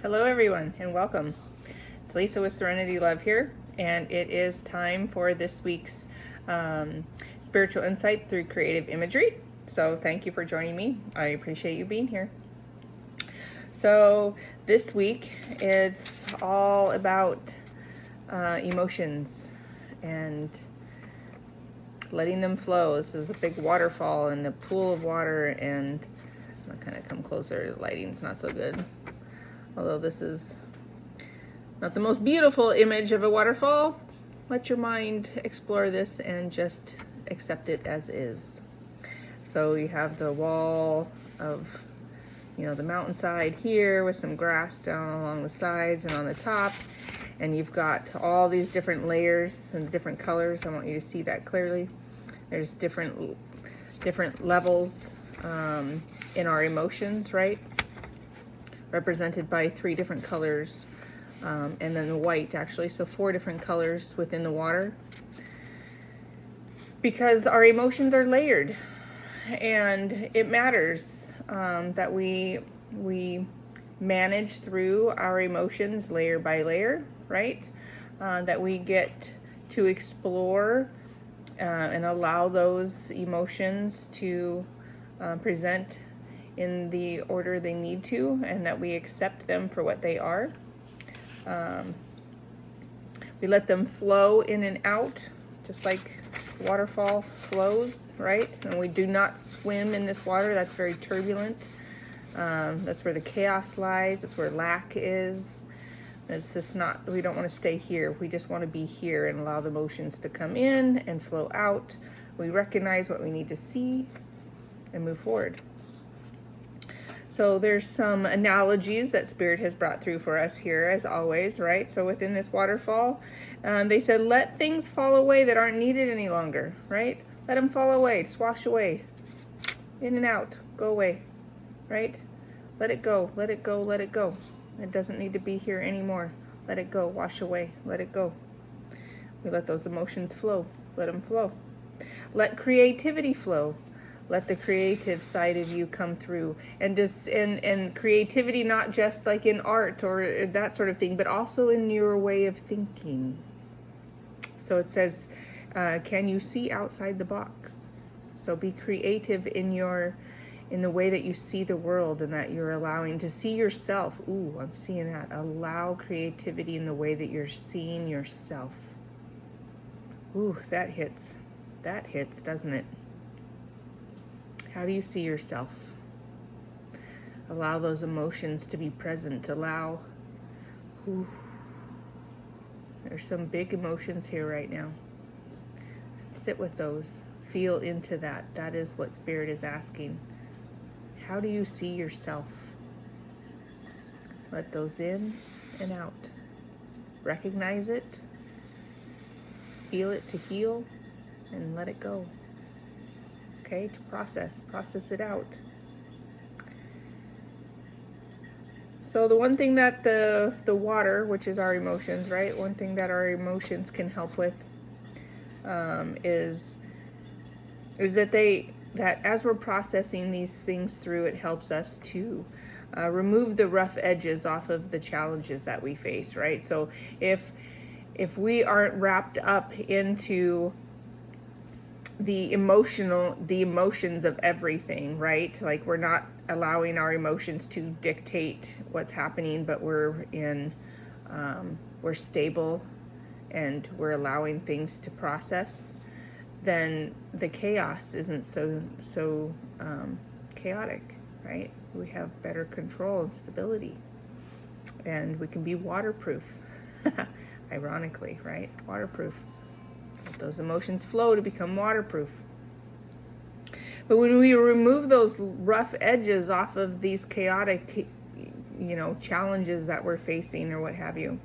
Hello everyone and welcome. It's Lisa with Serenity Love here, and it is time for this week's spiritual insight through creative imagery. So thank you for joining me. I appreciate you being here. So this week it's all about emotions and letting them flow. This is a big waterfall and a pool of water, and I'm gonna kind of come closer. The lighting's not so good. Although this is not the most beautiful image of a waterfall, let your mind explore this and just accept it as is. So you have the wall of, the mountainside here with some grass down along the sides and on the top. And you've got all these different layers and different colors. I want you to see that clearly. There's different levels in our emotions, right? Represented by 3 different colors, and then the white actually, so 4 different colors within the water, because our emotions are layered, and it matters that we manage through our emotions layer by layer, right? That we get to explore and allow those emotions to present in the order they need to, and that we accept them for what they are. We let them flow in and out, just like waterfall flows, right? And we do not swim in this water. That's very turbulent. That's where the chaos lies. That's where lack is. It's just not, we don't want to stay here. We just want to be here and allow the emotions to come in and flow out. We recognize what we need to see and move forward. So there's some analogies that Spirit has brought through for us here, as always, right? So within this waterfall, they said, let things fall away that aren't needed any longer, right? Let them fall away, just wash away, in and out, go away, right? Let it go, let it go, let it go. It doesn't need to be here anymore. Let it go, wash away, let it go. We let those emotions flow, let them flow. Let creativity flow. Let the creative side of you come through, and creativity, not just like in art or that sort of thing, but also in your way of thinking. So it says, can you see outside the box? So be creative in the way that you see the world, and that you're allowing to see yourself. Ooh, I'm seeing that. Allow creativity in the way that you're seeing yourself. Ooh, that hits. That hits, doesn't it? How do you see yourself? Allow those emotions to be present. Allow, there's some big emotions here right now. Sit with those. Feel into that. That is what Spirit is asking. How do you see yourself? Let those in and out. Recognize it. Feel it to heal, and let it go. Okay, to process it out. So the one thing that the water, which is our emotions, right? One thing that our emotions can help with is that as we're processing these things through, it helps us to remove the rough edges off of the challenges that we face, right? So if we aren't wrapped up into the emotions of everything, right? Like, we're not allowing our emotions to dictate what's happening, but we're stable, and we're allowing things to process, then the chaos isn't so chaotic, right? We have better control and stability, and we can be waterproof. Ironically, right? Waterproof. Let those emotions flow to become waterproof. But when we remove those rough edges off of these chaotic, challenges that we're facing or what have you,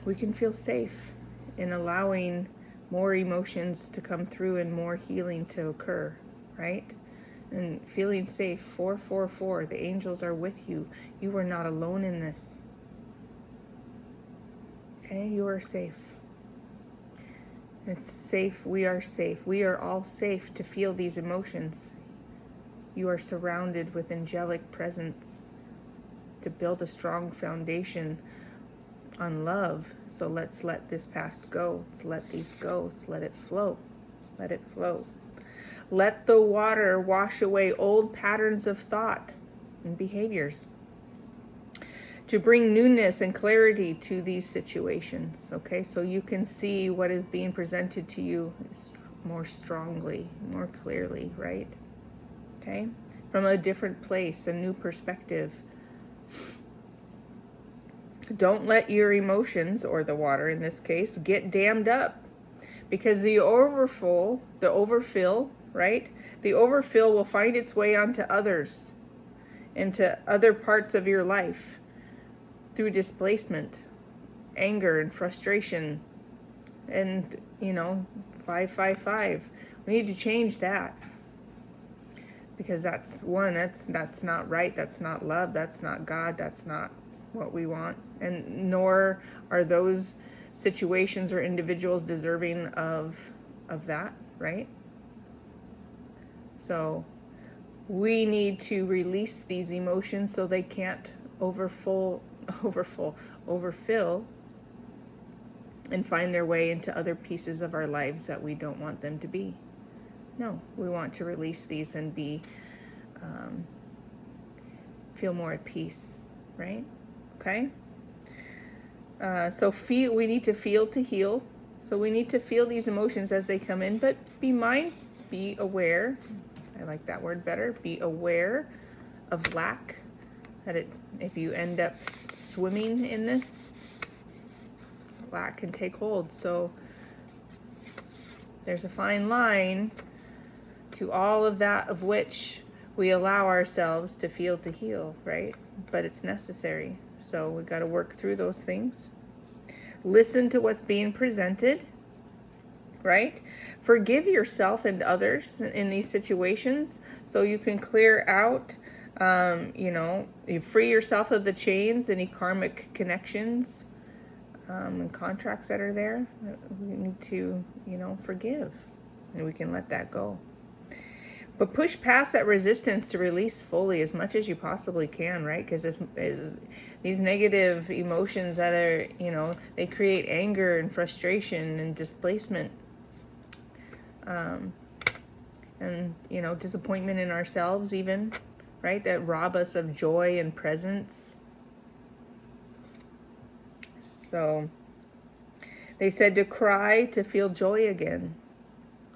we can feel safe in allowing more emotions to come through and more healing to occur, right? And feeling safe. 444, the angels are with you. You are not alone in this. Okay, you are safe. It's safe. We are safe. We are all safe to feel these emotions. You are surrounded with angelic presence to build a strong foundation on love. So let's let this past go. Let's let these go. Let's let it flow. Let it flow. Let the water wash away old patterns of thought and behaviors to bring newness and clarity to these situations. Okay, so you can see what is being presented to you more strongly, more clearly, right? Okay, from a different place, a new perspective. Don't let your emotions, or the water in this case, get dammed up, because the overfill, right? The overfill will find its way onto others, into other parts of your life through displacement, anger, and frustration. And, 555. We need to change that. Because that's not right. That's not love. That's not God. That's not what we want. And nor are those situations or individuals deserving of that, right? So we need to release these emotions so they can't overfill and find their way into other pieces of our lives that we don't want them to be. No, we want to release these and feel more at peace, right? Okay. So we need to feel to heal. So we need to feel these emotions as they come in, but be aware. I like that word better. Be aware of lack. If you end up swimming in this, lack can take hold. So there's a fine line to all of that of which we allow ourselves to feel to heal, right? But it's necessary. So we've got to work through those things. Listen to what's being presented, right? Forgive yourself and others in these situations so you can clear out, you free yourself of the chains, any karmic connections and contracts that are there. We need to, forgive, and we can let that go. But push past that resistance to release fully as much as you possibly can, right? Because these negative emotions that are, they create anger and frustration and displacement. And, disappointment in ourselves even, right? That rob us of joy and presence. So they said to cry to feel joy again.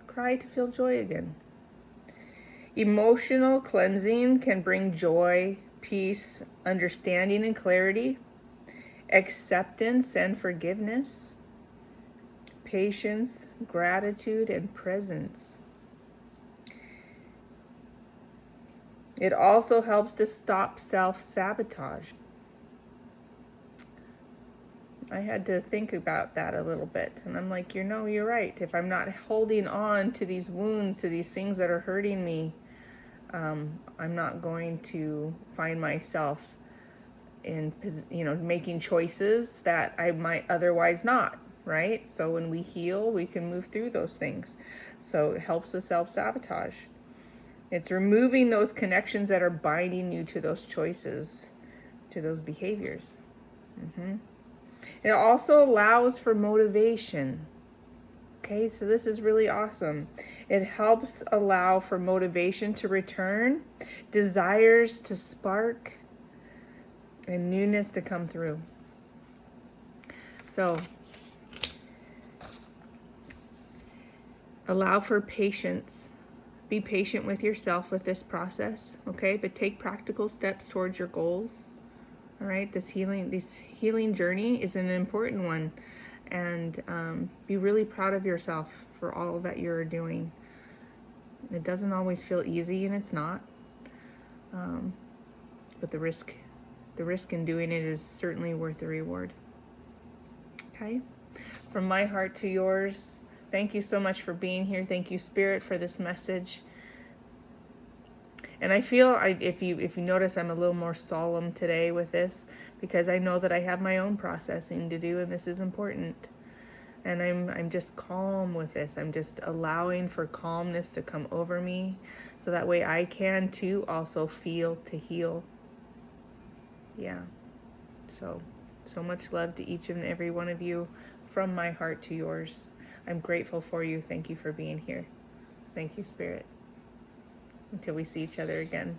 Cry to feel joy again. Emotional cleansing can bring joy, peace, understanding and clarity, acceptance and forgiveness, patience, gratitude, and presence. It also helps to stop self-sabotage. I had to think about that a little bit. And I'm like, you're right. If I'm not holding on to these wounds, to these things that are hurting me, I'm not going to find myself in, making choices that I might otherwise not, right? So when we heal, we can move through those things. So it helps with self-sabotage. It's removing those connections that are binding you to those choices, to those behaviors. It also allows for motivation. Okay, so this is really awesome. It helps allow for motivation to return, desires to spark, and newness to come through. So, allow for patience. Be patient with yourself with this process, okay? But take practical steps towards your goals. All right, this healing journey is an important one, and be really proud of yourself for all that you're doing. It doesn't always feel easy, and it's not. But the risk in doing it is certainly worth the reward. Okay, from my heart to yours. Thank you so much for being here. Thank you, Spirit, for this message. And I feel, if you notice, I'm a little more solemn today with this, because I know that I have my own processing to do, and this is important. And I'm just calm with this. I'm just allowing for calmness to come over me, so that way I can too also feel to heal. Yeah. So much love to each and every one of you, from my heart to yours. I'm grateful for you. Thank you for being here. Thank you, Spirit. Until we see each other again.